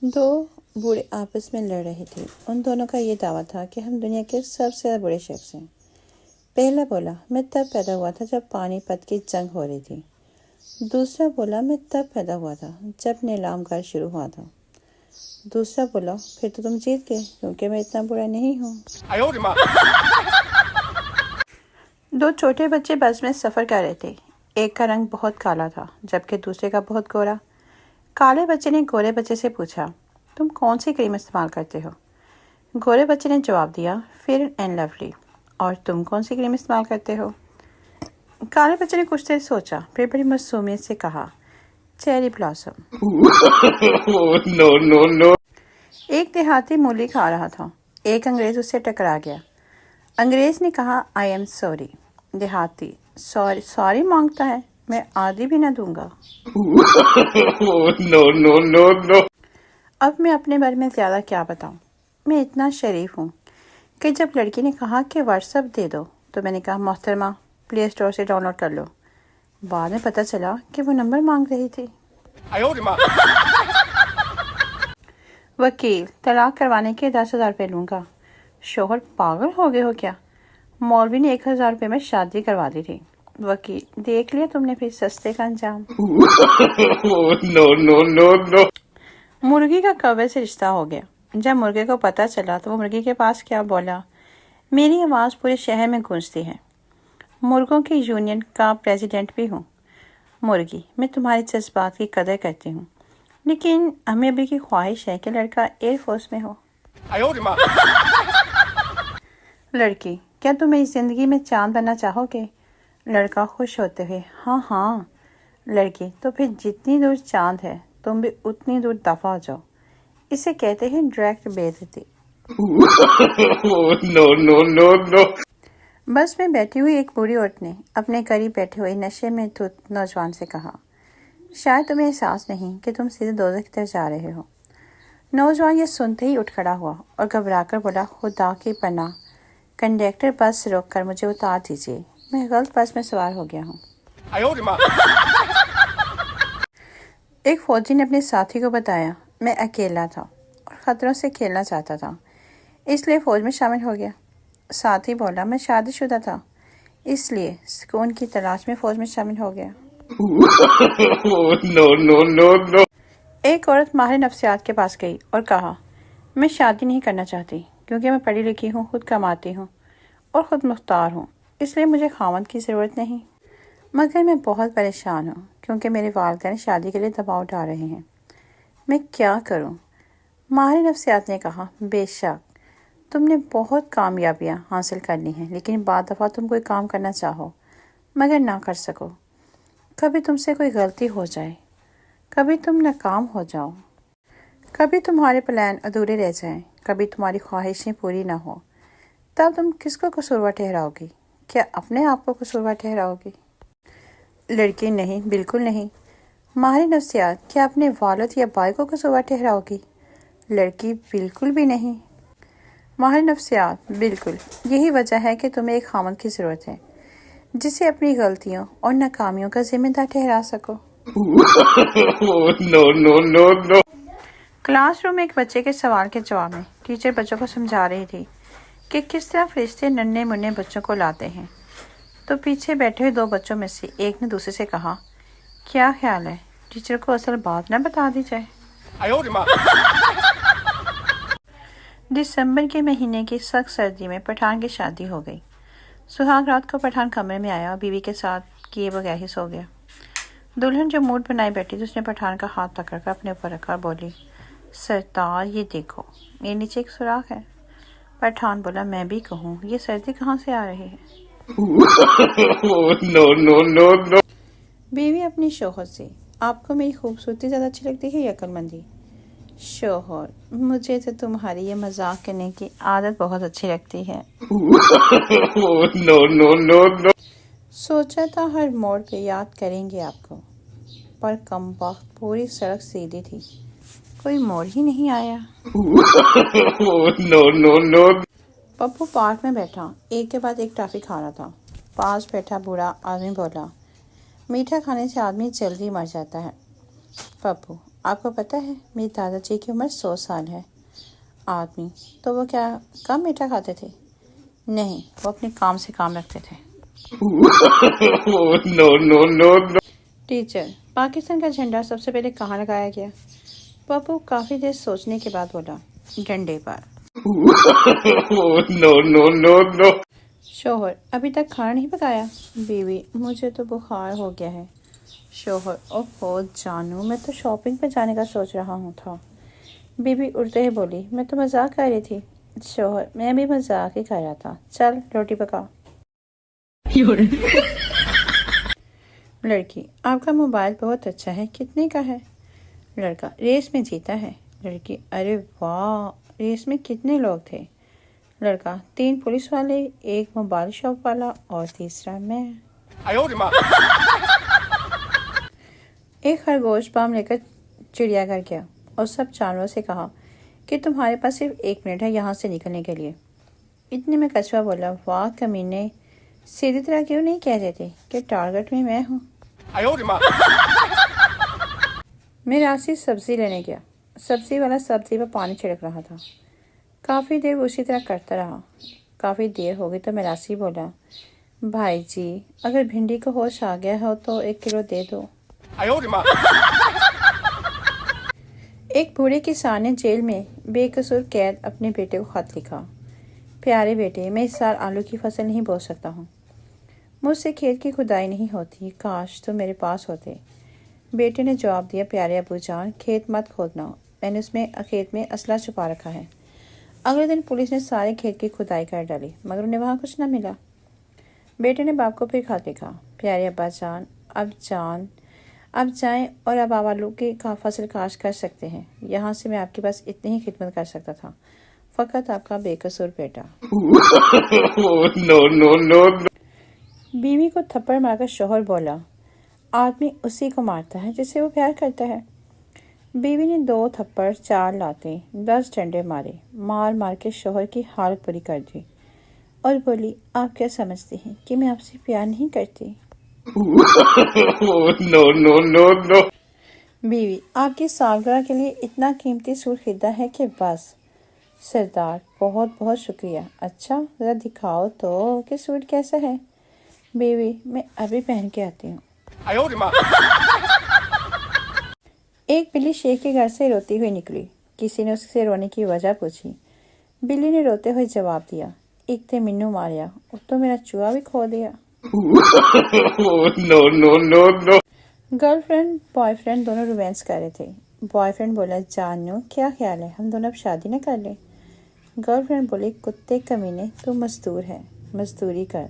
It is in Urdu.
دو بوڑھے آپس میں لڑ رہے تھے۔ ان دونوں کا یہ دعویٰ تھا کہ ہم دنیا کے سب سے زیادہ بڑے شخص ہیں۔ پہلا بولا، میں تب پیدا ہوا تھا جب پانی پت کی جنگ ہو رہی تھی۔ دوسرا بولا، میں تب پیدا ہوا تھا جب نیلام گھر شروع ہوا تھا۔ دوسرا بولا، پھر تو تم جیت گئے کیونکہ میں اتنا بڑا نہیں ہوں۔ دو چھوٹے بچے بس میں سفر کر رہے تھے۔ ایک کا رنگ بہت کالا تھا جبکہ دوسرے کا بہت گورا۔ کالے بچے نے گورے بچے سے پوچھا، تم کون سی کریم استعمال کرتے ہو؟ گورے بچے نے جواب دیا، فیئر اینڈ لولی۔ اور تم کون سی کریم استعمال کرتے ہو؟ کالے بچے نے کچھ دیر سوچا، پھر بڑی معصومیت سے کہا، چیری بلاسم۔ ایک دیہاتی مولی کھا رہا تھا۔ ایک انگریز اس سے ٹکرا گیا۔ انگریز نے کہا، آئی ایم سوری۔ دیہاتی، سوری مانگتا ہے، میں آدھی بھی نہ دوں گا۔ اب میں اپنے بارے میں زیادہ کیا بتاؤں؟ میں اتنا شریف ہوں کہ جب لڑکی نے کہا کہ واٹس ایپ دے دو تو میں نے کہا، محترمہ پلے اسٹور سے ڈاؤن لوڈ کر لو۔ بعد میں پتہ چلا کہ وہ نمبر مانگ رہی تھی۔ وکیل، طلاق کروانے کے 10,000 روپے لوں گا۔ شوہر، پاگل ہو گئے ہو کیا؟ مولوی نے 1,000 روپے میں شادی کروا دی تھی۔ وکیل، دیکھ لیا تم نے پھر سستے کا انجام۔ مرغی کا کوے سے رشتہ ہو گیا۔ جب مرغے کو پتہ چلا تو وہ مرغی کے پاس کیا بولا، میری آواز پورے شہر میں گونجتی ہے، مرغوں کی یونین کا پریزیڈنٹ بھی ہوں۔ مرغی، میں تمہارے جذبات کی قدر کرتی ہوں، لیکن ہمیں ابھی کی خواہش ہے کہ لڑکا ایئر فورس میں ہو۔ لڑکی، کیا تم میری زندگی میں چاند بننا چاہو گے؟ لڑکا خوش ہوتے ہوئے، ہاں ہاں۔ لڑکی، تو پھر جتنی دور چاند ہے تم بھی اتنی دور دفع ہو جاؤ۔ اسے کہتے ہیں ڈائریکٹ بے عزتی۔ بس میں بیٹھی ہوئی ایک بوڑھی عورت نے اپنے قریب بیٹھے ہوئے نشے میں دھت نوجوان سے کہا، شاید تمہیں احساس نہیں کہ تم سیدھے دوزخ کی طرف جا رہے ہو۔ نوجوان یہ سنتے ہی اٹھ کھڑا ہوا اور گھبرا کر بولا، خدا کی پناہ، کنڈکٹر بس روک کر مجھے اتار دیجیے، میں غلط بس میں سوار ہو گیا ہوں۔ ایک فوجی نے اپنے ساتھی کو بتایا، میں اکیلا تھا اور خطروں سے کھیلنا چاہتا تھا، اس لیے فوج میں شامل ہو گیا۔ ساتھی بولا، میں شادی شدہ تھا، اس لیے سکون کی تلاش میں فوج میں شامل ہو گیا۔ ایک عورت ماہر نفسیات کے پاس گئی اور کہا، میں شادی نہیں کرنا چاہتی کیونکہ میں پڑھی لکھی ہوں، خود کماتی ہوں اور خود مختار ہوں، اس لیے مجھے خاوند کی ضرورت نہیں، مگر میں بہت پریشان ہوں کیونکہ میرے والدین شادی کے لیے دباؤ ڈال رہے ہیں، میں کیا کروں؟ ماہر نفسیات نے کہا، بے شک تم نے بہت کامیابیاں حاصل کرنی ہیں، لیکن بعض دفعہ تم کوئی کام کرنا چاہو مگر نہ کر سکو، کبھی تم سے کوئی غلطی ہو جائے، کبھی تم ناکام ہو جاؤ، کبھی تمہارے پلان ادھورے رہ جائیں، کبھی تمہاری خواہشیں پوری نہ ہو، تب تم کس کو قصوروار ٹھہراؤ گی؟ کیا اپنے آپ کو قصوروار ٹھہراؤ گی؟ لڑکی، نہیں، بالکل نہیں۔ ماہر نفسیات، کیا اپنے والد یا بھائی کو قصوروار ٹھہراؤ گی؟ لڑکی، بالکل بھی نہیں۔ ماہر نفسیات، بالکل، یہی وجہ ہے کہ تمہیں ایک خاوند کی ضرورت ہے جسے اپنی غلطیوں اور ناکامیوں کا ذمہ دار ٹھہرا سکو۔ کلاس روم میں ایک بچے کے سوال کے جواب میں ٹیچر بچوں کو سمجھا رہی تھی کہ کس طرح فرشتے ننھے منھے بچوں کو لاتے ہیں، تو پیچھے بیٹھے ہوئے 2 بچوں میں سے ایک نے دوسرے سے کہا، کیا خیال ہے ٹیچر کو اصل بات نہ بتا دی جائے؟ دسمبر کے مہینے کی سخت سردی میں پٹھان کی شادی ہو گئی۔ سہاگ رات کو پٹھان کمرے میں آیا اور بیوی کے ساتھ کیے بغیر ہی سو گیا۔ دلہن جو موڈ بنائے بیٹھی تھی، اس نے پٹھان کا ہاتھ پکڑ کر اپنے اوپر رکھا اور بولی، سرتار یہ دیکھو، میرے نیچے ایک سوراخ ہے۔ پٹھان بولا، میں بھی کہوں، یہ سردی کہاں سے آ رہی ہے؟ بیوی اپنی شوہر سے، آپ کو میری خوبصورتی زیادہ اچھی لگتی ہے یا عقل مندی؟ شوہر، مجھے تو تمہاری یہ مذاق کرنے کی عادت بہت اچھی لگتی ہے۔ سوچا تھا ہر موڑ پہ یاد کریں گے آپ کو، پر کم وقت پوری سڑک سیدھی تھی، کوئی موڑ ہی نہیں آیا۔ پپو پارک میں بیٹھا ایک کے بعد ایک ٹافی کھا رہا تھا۔ پاس بیٹھا بوڑھا آدمی بولا، میٹھا کھانے سے آدمی جلدی مر جاتا ہے۔ پپو، آپ کو پتہ ہے میری دادا جی کی عمر 100 سال ہے۔ آدمی: تو وہ کیا کم میٹھا کھاتے تھے؟ نہیں، وہ اپنے کام سے کام رکھتے تھے۔ ٹیچر: پاکستان کا جھنڈا سب سے پہلے کہاں لگایا گیا؟ پپو کافی دیر سوچنے کے بعد بولا: ڈنڈے پر۔ شوہر: ابھی تک کھانا نہیں پکایا؟ بیوی: مجھے تو بخار ہو گیا ہے۔ شوہر: اوہ جانو، میں تو شاپنگ پہ جانے کا سوچ رہا تھا۔ بیوی اڑتے ہی بولی: میں تو مذاق کر رہی تھی۔ شوہر: میں بھی مذاق ہی کر رہا تھا، چل روٹی پکا۔ لڑکی: آپ کا موبائل بہت اچھا ہے، کتنے کا ہے؟ لڑکا: ریس میں جیتا ہے۔ لڑکی: ارے واہ، ریس میں کتنے لوگ تھے؟ لڑکا: 3 پولیس والے، 1 موبائل شاپ والا اور تیسرا میں۔ ایک خرگوش بام لے کر چڑیا گھر گیا اور سب جانوروں سے کہا کہ تمہارے پاس صرف 1 منٹ ہے یہاں سے نکلنے کے لیے۔ اتنے میں کچھوا بولا: واہ کمینے، سیدھی طرح کیوں نہیں کہہ دیتے کہ ٹارگٹ میں ہوں؟ میراثی سبزی لینے گیا۔ سبزی والا سبزی پر پانی چھڑک رہا تھا۔ کافی دیر وہ اسی طرح کرتا رہا۔ کافی دیر ہو گئی تو میراثی بولا: بھائی جی، اگر بھنڈی کو ہوش آ گیا ہو تو 1 کلو دے دو۔ ایک بوڑھے کسان نے جیل میں بے قصور قید اپنے بیٹے کو خط لکھا: پیارے بیٹے، میں اس سال آلو کی فصل نہیں بو سکتا ہوں۔ مجھ سے کھیت کی کھدائی نہیں ہوتی، کاش تم میرے پاس ہوتے۔ بیٹے نے جواب دیا: پیارے ابو جان، کھیت مت کھودنا، میں نے کھیت میں اسلحہ چھپا رکھا ہے۔ اگلے دن پولیس نے سارے کھیت کی کھدائی کر ڈالی مگر انہیں وہاں کچھ نہ ملا۔ بیٹے نے باپ کو پھر خط لکھا: پیارے ابا جان، اب جائیں اور اب آپ آلو کی فصل کاشت کر سکتے ہیں۔ یہاں سے میں آپ کے پاس اتنی ہی خدمت کر سکتا تھا، فقط آپ کا بے قصور بیٹا۔ بیوی کو تھپڑ مار کر شوہر بولا: آدمی اسی کو مارتا ہے جس سے وہ پیار کرتا ہے۔ بیوی نے 2 تھپڑ 4 لاتے 10 ڈنڈے مارے، مار مار کے شوہر کی حالت بری کر دی اور بولی: آپ کیا سمجھتے ہیں کہ میں آپ سے پیار نہیں کرتی؟ بیوی: آپ کی سالگرہ کے لیے اتنا قیمتی سوٹ خریدا ہے کہ بس۔ سردار: بہت بہت شکریہ۔ اچھا ذرا دکھاؤ تو کہ سوٹ کیسا ہے؟ بیوی: میں ابھی پہن کے آتی ہوں۔ ایک بلی شیخ کے گھر سے روتی ہوئی نکلی۔ کسی نے اس سے رونے کی وجہ پوچھی۔ بلی نے روتے ہوئے جواب دیا: ایک تے مینوں ماریا، تو میرا چوہا بھی کھو دیا۔ گرل فرینڈ بوائے فرینڈ دونوں رومانس کر رہے تھے۔ بوائے فرینڈ بولا: جانو کیا خیال ہے ہم دونوں اب شادی نہ کر لیں؟ گرل فرینڈ بولی: کتے کمینے، تو مزدور ہے، مزدوری کر۔